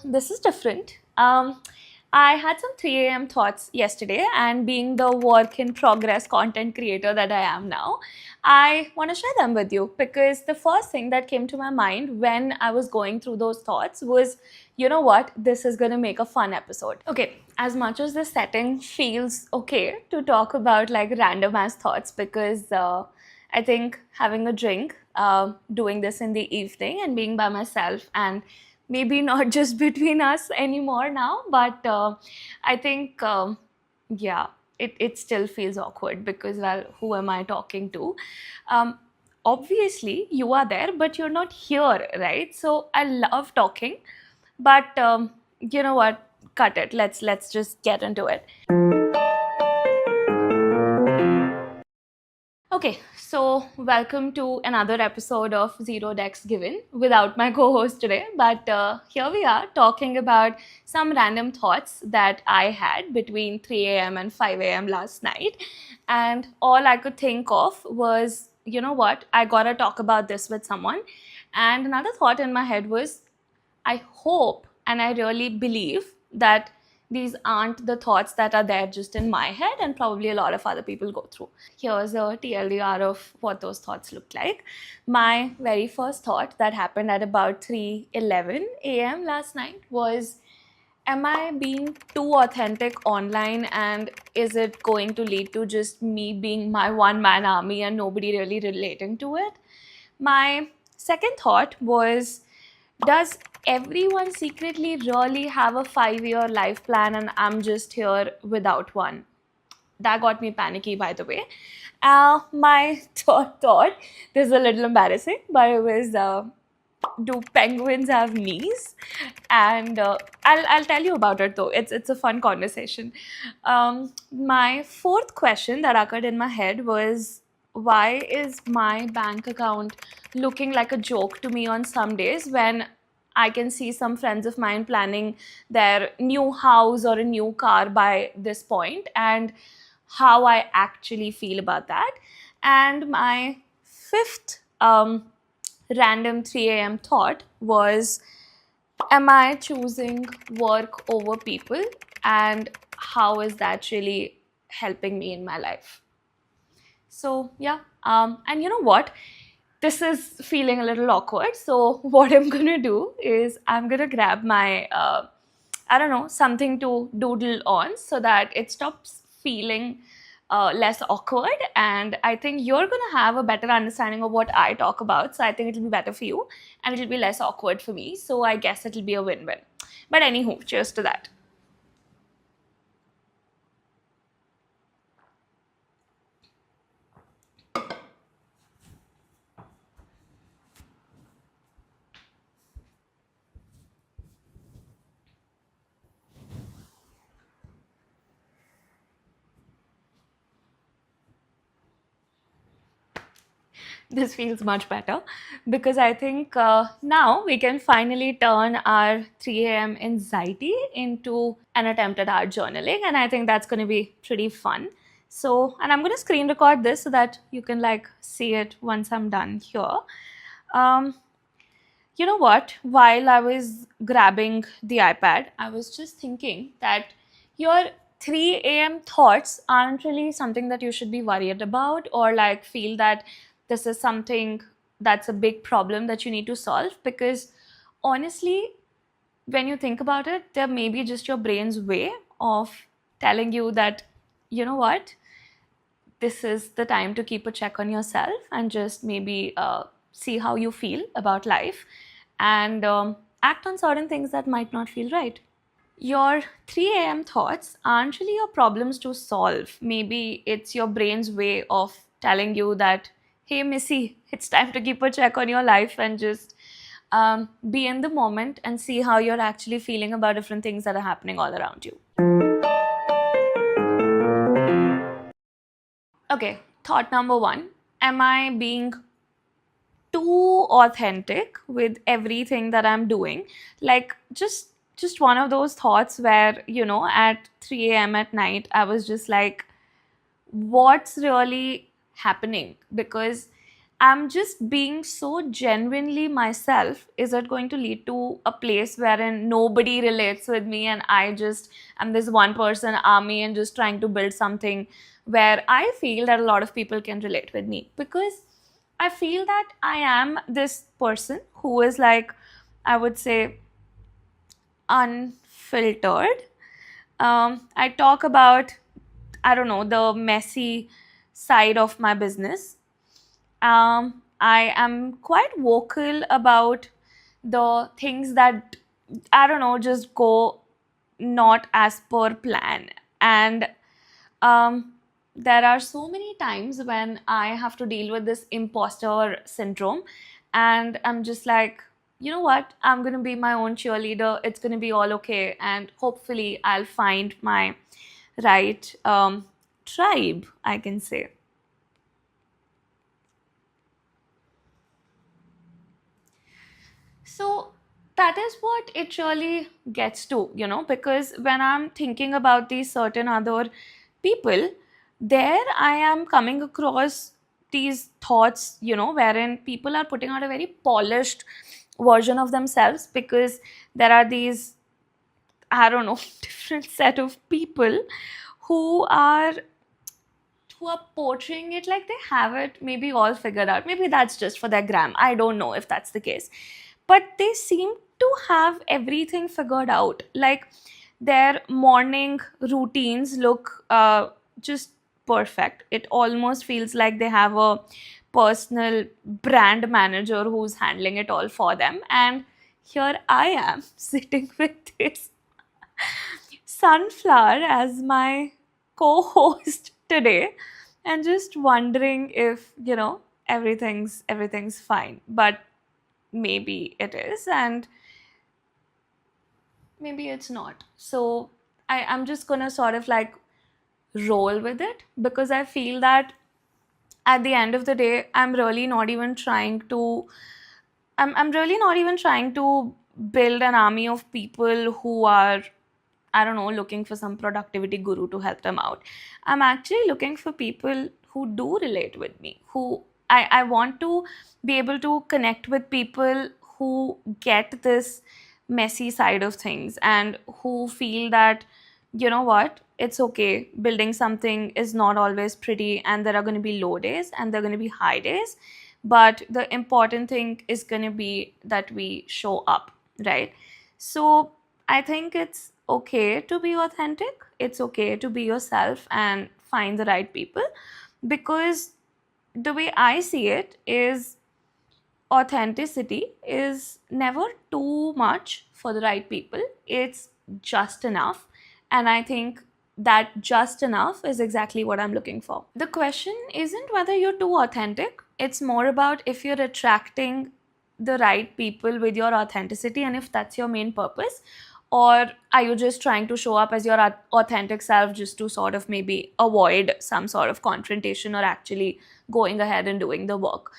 this is different. I had some 3 a.m. thoughts yesterday, and being the work in progress content creator that I am now, I want to share them with you because the first thing that came to my mind when I was going through those thoughts was, you know what, this is going to make a fun episode. Okay, as much as the setting feels okay to talk about like random ass thoughts because I think having a drink, doing this in the evening and being by myself and maybe not just between us anymore now, but I think, yeah, it still feels awkward because, well, who am I talking to? Um, Obviously, you are there, but you're not here, right? So I love talking, but you know what? Cut it. Let's just get into it. Okay, so welcome to another episode of Zero Decks Given without my co host today. But here we are talking about some random thoughts that I had between 3 a.m. and 5 a.m. last night. And all I could think of was, you know what, I gotta talk about this with someone. And another thought in my head was, I hope and I really believe that these aren't the thoughts that are there just in my head and probably a lot of other people go through. Here's a TLDR of what those thoughts look like. My very first thought that happened at about 3:11 a.m. last night was, am I being too authentic online and is it going to lead to just me being my one man army and nobody really relating to it? My second thought was, does everyone secretly really have a 5 year life plan and I'm just here without one? That got me panicky, by the way. My thought, this is a little embarrassing, but it was, do penguins have knees? And I'll tell you about it though. It's a fun conversation. My fourth question that occurred in my head was, why is my bank account looking like a joke to me on some days when I can see some friends of mine planning their new house or a new car by this point, and how I actually feel about that. And my fifth random 3 a.m. thought was, am I choosing work over people? And how is that really helping me in my life? So, yeah. And you know what? This is feeling a little awkward. So, what I'm going to do is I'm going to grab my, I don't know, something to doodle on so that it stops feeling less awkward. And I think you're going to have a better understanding of what I talk about. So, I think it'll be better for you and it'll be less awkward for me. So, I guess it'll be a win win. But, anywho, cheers to that. This feels much better because I think now we can finally turn our 3 a.m. anxiety into an attempt at art journaling, and I think that's going to be pretty fun. So, and I'm going to screen record this so that you can like see it once I'm done here. Um, you know what? While I was grabbing the iPad, I was just thinking that your 3 a.m. thoughts aren't really something that you should be worried about or like feel that this is something that's a big problem that you need to solve, because honestly, when you think about it, they're maybe just your brain's way of telling you that, you know what, this is the time to keep a check on yourself and just maybe see how you feel about life and act on certain things that might not feel right. Your 3 a.m. thoughts aren't really your problems to solve. Maybe it's your brain's way of telling you that, hey, Missy, it's time to keep a check on your life and just be in the moment and see how you're actually feeling about different things that are happening all around you. Okay, thought number one, am I being too authentic with everything that I'm doing? Like just one of those thoughts where, you know, at 3 a.m. at night, I was just like, what's really happening? Because I'm just being so genuinely myself, is it going to lead to a place wherein nobody relates with me and I just am this one person army and just trying to build something where I feel that a lot of people can relate with me? Because I feel that I am this person who is like, I would say, unfiltered. I talk about, I don't know, the messy side of my business. I am quite vocal about the things that, I don't know, just go not as per plan. And um, there are so many times when I have to deal with this imposter syndrome, and I'm just like, you know what? I'm going to be my own cheerleader. It's going to be all okay. And hopefully, I'll find my right tribe, I can say. So that is what it really gets to, because when I'm thinking about these certain other people, there I am coming across these thoughts, wherein people are putting out a very polished version of themselves, because there are these, I don't know, different set of people who are portraying it like they have it maybe all figured out. Maybe that's just for their gram. I don't know if that's the case. But they seem to have everything figured out. Like their morning routines look just perfect. It almost feels like they have a personal brand manager who's handling it all for them. And here I am sitting with this sunflower as my co-host today, and just wondering if everything's fine. But maybe it is, and maybe it's not. So I'm just gonna sort of like roll with it, because I feel that at the end of the day, I'm really not even trying to build an army of people who are, I don't know, looking for some productivity guru to help them out. I'm actually looking for people who do relate with me, who I want to be able to connect with people who get this messy side of things, and who feel that, you know what, it's okay. Building something is not always pretty, and there are going to be low days and there are going to be high days. But the important thing is going to be that we show up, right? So I think it's okay to be authentic. It's okay to be yourself and find the right people, because the way I see it is authenticity is never too much for the right people. It's just enough. And I think that just enough is exactly what I'm looking for. The question isn't whether you're too authentic, it's more about if you're attracting the right people with your authenticity, and if that's your main purpose. Or are you just trying to show up as your authentic self just to sort of maybe avoid some sort of confrontation, or actually going ahead and doing the work?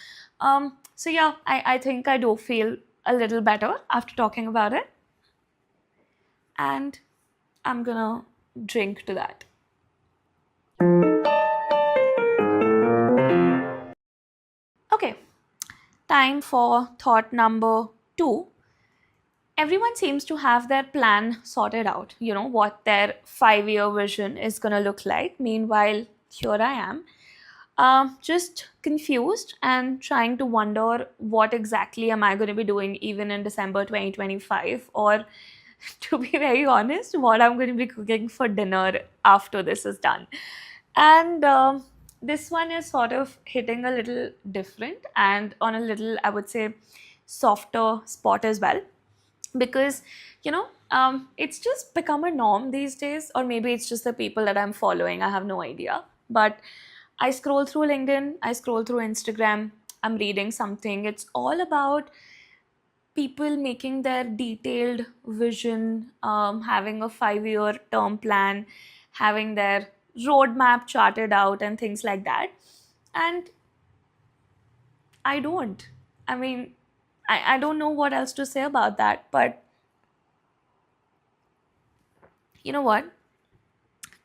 So yeah, I think I do feel a little better after talking about it. And I'm gonna drink to that. Okay, time for thought number two. Everyone seems to have their plan sorted out, what their 5-year vision is gonna look like. Meanwhile, here I am, just confused and trying to wonder what exactly am I going to be doing even in December 2025, or to be very honest, what I'm going to be cooking for dinner after this is done. And this one is sort of hitting a little different and on a little, I would say, softer spot as well, because it's just become a norm these days, or maybe it's just the people that I'm following. I have no idea. But I scroll through LinkedIn, I scroll through Instagram, I'm reading something. It's all about people making their detailed vision, having a 5-year term plan, having their roadmap charted out, and things like that. And I don't. I mean, I don't know what else to say about that. But you know what?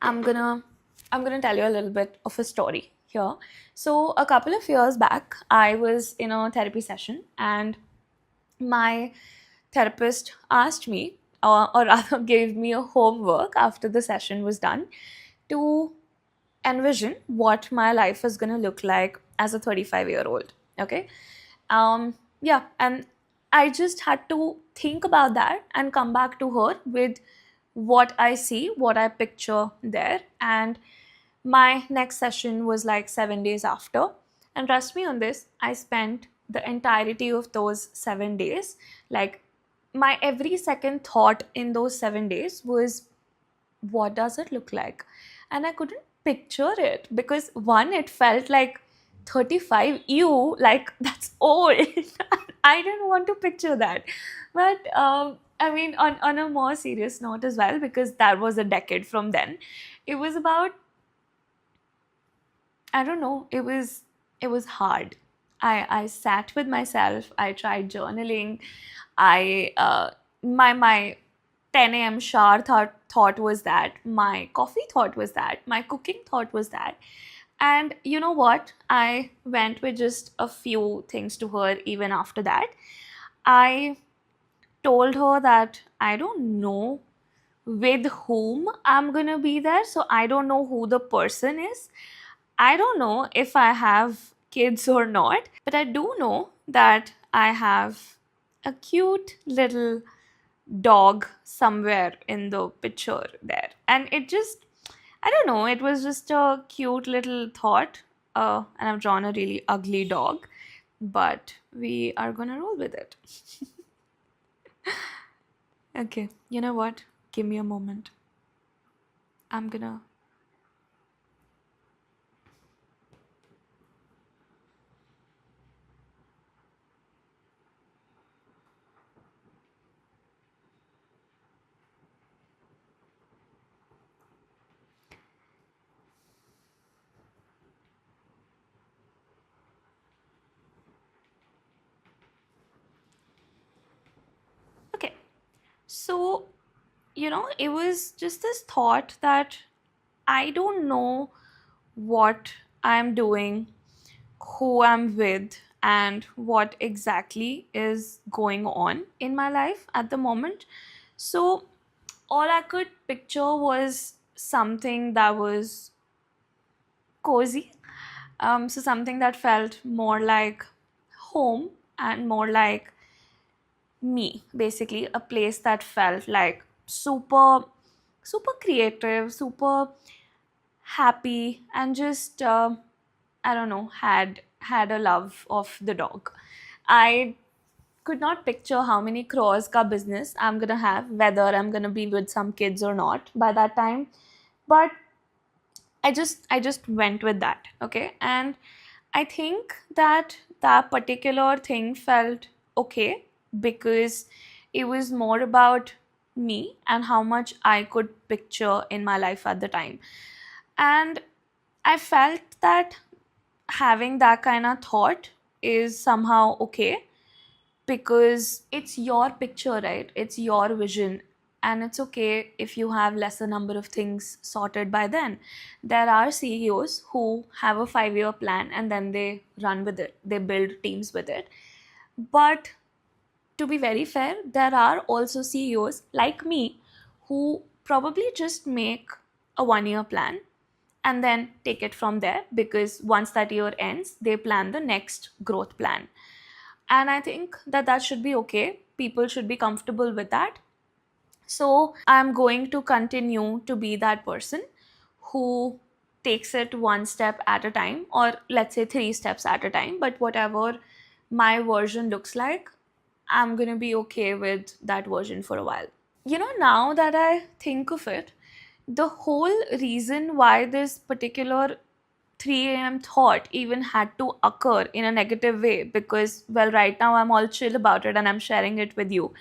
I'm gonna tell you a little bit of a story here. So, a couple of years back, I was in a therapy session, and my therapist asked me, or rather gave me a homework after the session was done, to envision what my life is going to look like as a 35-year-old. Okay. Yeah. And I just had to think about that and come back to her with what I see, what I picture there. And my next session was like 7 days after. And trust me on this, I spent the entirety of those 7 days, like my every second thought in those 7 days was, what does it look like? And I couldn't picture it because one, it felt like 35, ew, like that's old. I didn't want to picture that. But I mean, on a more serious note as well, because that was a decade from then, it was about, I don't know, it was hard. I sat with myself, I tried journaling, I my 10 a.m. shower thought was that, my coffee thought was that, my cooking thought was that. And you know what? I went with just a few things to her even after that. I told her that I don't know with whom I'm gonna be there, so I don't know who the person is. I don't know if I have kids or not, but I do know that I have a cute little dog somewhere in the picture there. And it just, I don't know, it was just a cute little thought. And I've drawn a really ugly dog, but we are gonna roll with it. Okay, you know what? Give me a moment. I'm gonna. Okay, so, it was just this thought that I don't know what I'm doing, who I'm with, and what exactly is going on in my life at the moment. So, all I could picture was something that was cozy. So, something that felt more like home and more like me, basically, a place that felt like super, super creative, super happy, and just I don't know, had a love of the dog. I could not picture how many crores ka business I'm gonna have, whether I'm gonna be with some kids or not by that time. But I just went with that, okay? And I think that that particular thing felt okay because it was more about me and how much I could picture in my life at the time. And I felt that having that kind of thought is somehow okay because it's your picture, right? It's your vision. And it's okay if you have lesser number of things sorted by then. There are CEOs who have a 5-year plan and then they run with it. They build teams with it. But to be very fair, there are also CEOs like me who probably just make a 1-year plan and then take it from there because once that year ends, they plan the next growth plan. And I think that that should be okay. People should be comfortable with that. So I'm going to continue to be that person who takes it one step at a time, or let's say 3 steps at a time. But whatever my version looks like, I'm going to be okay with that version for a while. Now that I think of it, the whole reason why this particular 3 a.m. thought even had to occur in a negative way, because, well, right now I'm all chill about it and I'm sharing it with you.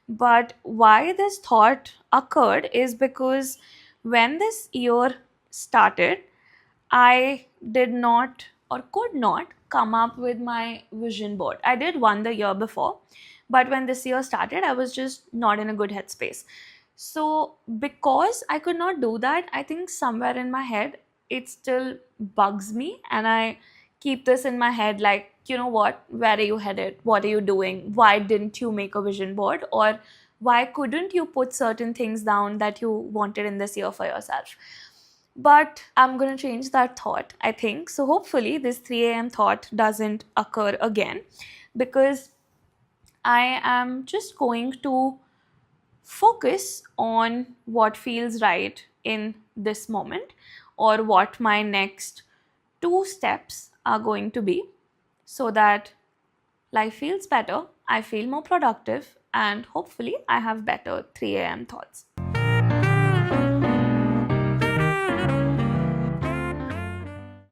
But why this thought occurred is because when this year started, I did not or could not come up with my vision board. I did one the year before, but when this year started, I was just not in a good headspace. So, because I could not do that, I think somewhere in my head, it still bugs me, and I keep this in my head like, you know what, where are you headed? What are you doing? Why didn't you make a vision board? Or why couldn't you put certain things down that you wanted in this year for yourself? But I'm going to change that thought, I think. So hopefully, this 3 a.m. thought doesn't occur again, because I am just going to focus on what feels right in this moment, or what my next 2 steps are going to be, so that life feels better, I feel more productive, and hopefully I have better 3 a.m. thoughts.